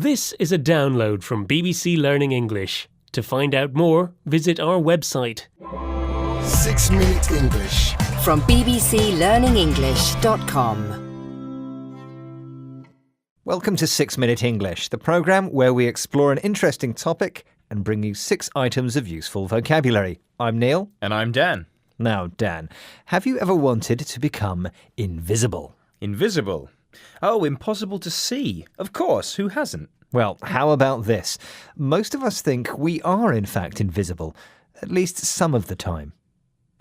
This is a download from BBC Learning English. To find out more, visit our website. 6 Minute English. From bbclearningenglish.com. Welcome to 6 Minute English, the programme where we explore an interesting topic and bring you 6 items of useful vocabulary. I'm Neil. And I'm Dan. Now, Dan, have you ever wanted to become invisible? Invisible? Oh, impossible to see. Of course, who hasn't? Well, how about this? Most of us think we are in fact invisible, at least some of the time.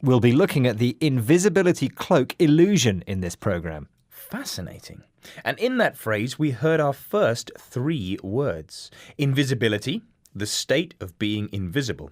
We'll be looking at the invisibility cloak illusion in this programme. Fascinating. And in that phrase, we heard our first 3 words. Invisibility, the state of being invisible.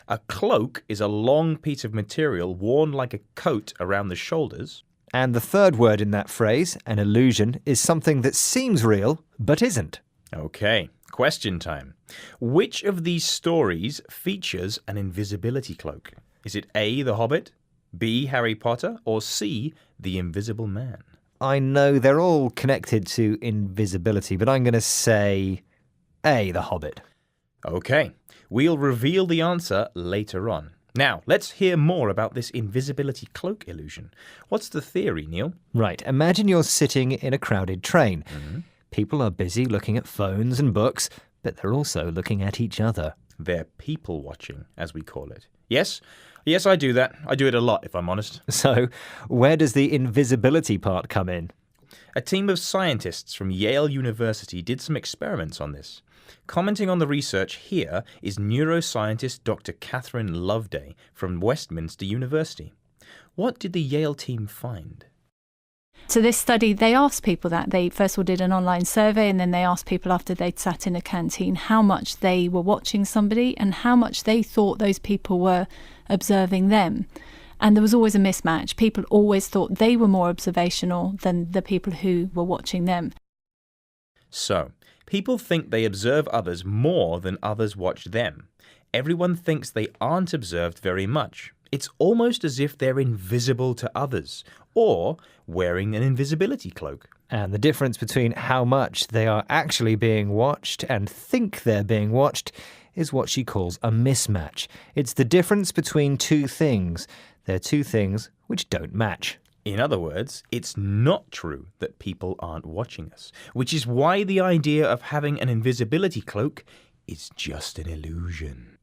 A cloak is a long piece of material worn like a coat around the shoulders. And the third word in that phrase, an illusion, is something that seems real but isn't. Okay, question time. Which of these stories features an invisibility cloak? Is it A, The Hobbit, B, Harry Potter, or C, The Invisible Man? I know they're all connected to invisibility, but I'm going to say A, The Hobbit. Okay, we'll reveal the answer later on. Now, let's hear more about this invisibility cloak illusion. What's the theory, Neil? Right, imagine you're sitting in a crowded train. People are busy looking at phones and books, but they're also looking at each other. They're people watching, as we call it. Yes, I do that. I do it a lot, if I'm honest. So, where does the invisibility part come in? A team of scientists from Yale University did some experiments on this. Commenting on the research here is neuroscientist Dr. Catherine Loveday from Westminster University. What did the Yale team find? So this study, they asked people that. They first of all did an online survey, and then they asked people after they'd sat in a canteen how much they were watching somebody and how much they thought those people were observing them. And there was always a mismatch. People always thought they were more observational than the people who were watching them. So, people think they observe others more than others watch them. Everyone thinks they aren't observed very much. It's almost as if they're invisible to others, or wearing an invisibility cloak. And the difference between how much they are actually being watched and think they're being watched is what she calls a mismatch. It's the difference between two things. They're two things which don't match. In other words, it's not true that people aren't watching us, which is why the idea of having an invisibility cloak is just an illusion.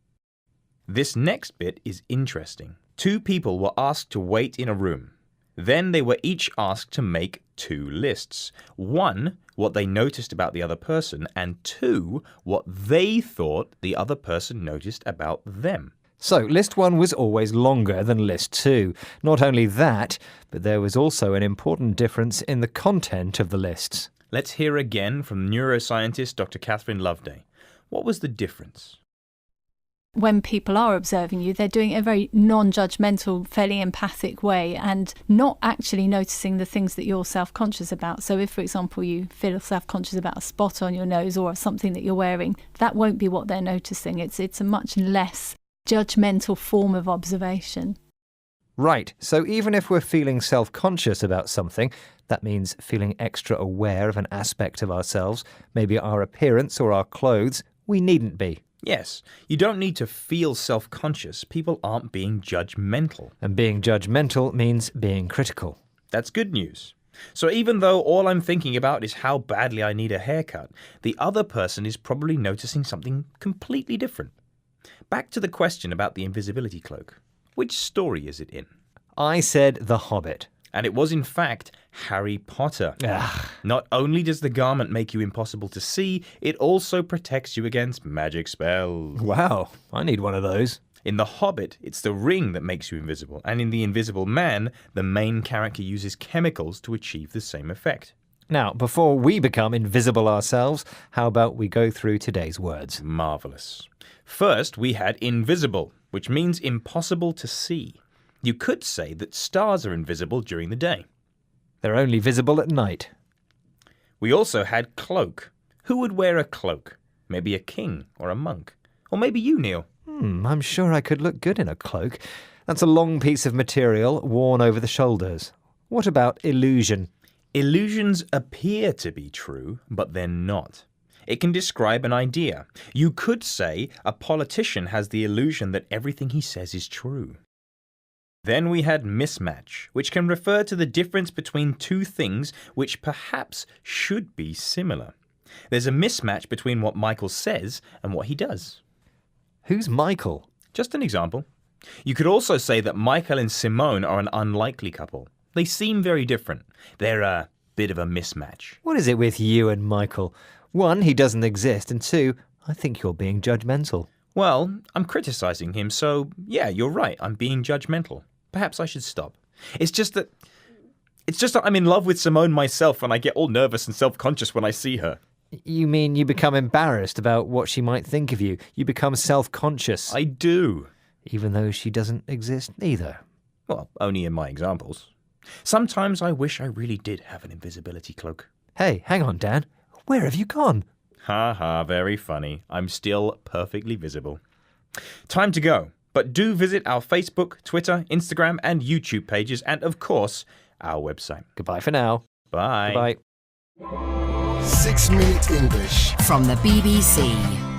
This next bit is interesting. 2 people were asked to wait in a room. Then they were each asked to make 2 lists. 1, what they noticed about the other person, and 2, what they thought the other person noticed about them. So, list 1 was always longer than list 2. Not only that, but there was also an important difference in the content of the lists. Let's hear again from neuroscientist Dr. Catherine Loveday. What was the difference? When people are observing you, they're doing it in a very non-judgmental, fairly empathic way and not actually noticing the things that you're self-conscious about. So if, for example, you feel self-conscious about a spot on your nose or something that you're wearing, that won't be what they're noticing. It's a much less judgmental form of observation. Right, so even if we're feeling self-conscious about something, that means feeling extra aware of an aspect of ourselves, maybe our appearance or our clothes, we needn't be. Yes, you don't need to feel self-conscious. People aren't being judgmental. And being judgmental means being critical. That's good news. So even though all I'm thinking about is how badly I need a haircut, the other person is probably noticing something completely different. Back to the question about the invisibility cloak. Which story is it in? I said The Hobbit. And it was, in fact, Harry Potter. Not only does the garment make you impossible to see, it also protects you against magic spells. Wow, I need one of those. In The Hobbit, it's the ring that makes you invisible, and in The Invisible Man, the main character uses chemicals to achieve the same effect. Now, before we become invisible ourselves, how about we go through today's words? Marvellous. First, we had invisible, which means impossible to see. You could say that stars are invisible during the day. They're only visible at night. We also had cloak. Who would wear a cloak? Maybe a king or a monk. Or maybe you, Neil. I'm sure I could look good in a cloak. That's a long piece of material worn over the shoulders. What about illusion? Illusions appear to be true, but they're not. It can describe an idea. You could say a politician has the illusion that everything he says is true. Then we had mismatch, which can refer to the difference between two things which perhaps should be similar. There's a mismatch between what Michael says and what he does. Who's Michael? Just an example. You could also say that Michael and Simone are an unlikely couple. They seem very different. They're a bit of a mismatch. What is it with you and Michael? One, he doesn't exist, and two, I think you're being judgmental. Well, I'm criticizing him, so yeah, you're right. I'm being judgmental. Perhaps I should stop. It's just that I'm in love with Simone myself and I get all nervous and self-conscious when I see her. You mean you become embarrassed about what she might think of you? You become self-conscious. I do. Even though she doesn't exist either. Well, only in my examples. Sometimes I wish I really did have an invisibility cloak. Hey, hang on, Dan. Where have you gone? Ha ha, very funny. I'm still perfectly visible. Time to go. But do visit our Facebook, Twitter, Instagram, and YouTube pages, and of course, our website. Goodbye for now. Bye. Goodbye. 6 Minute English. From the BBC.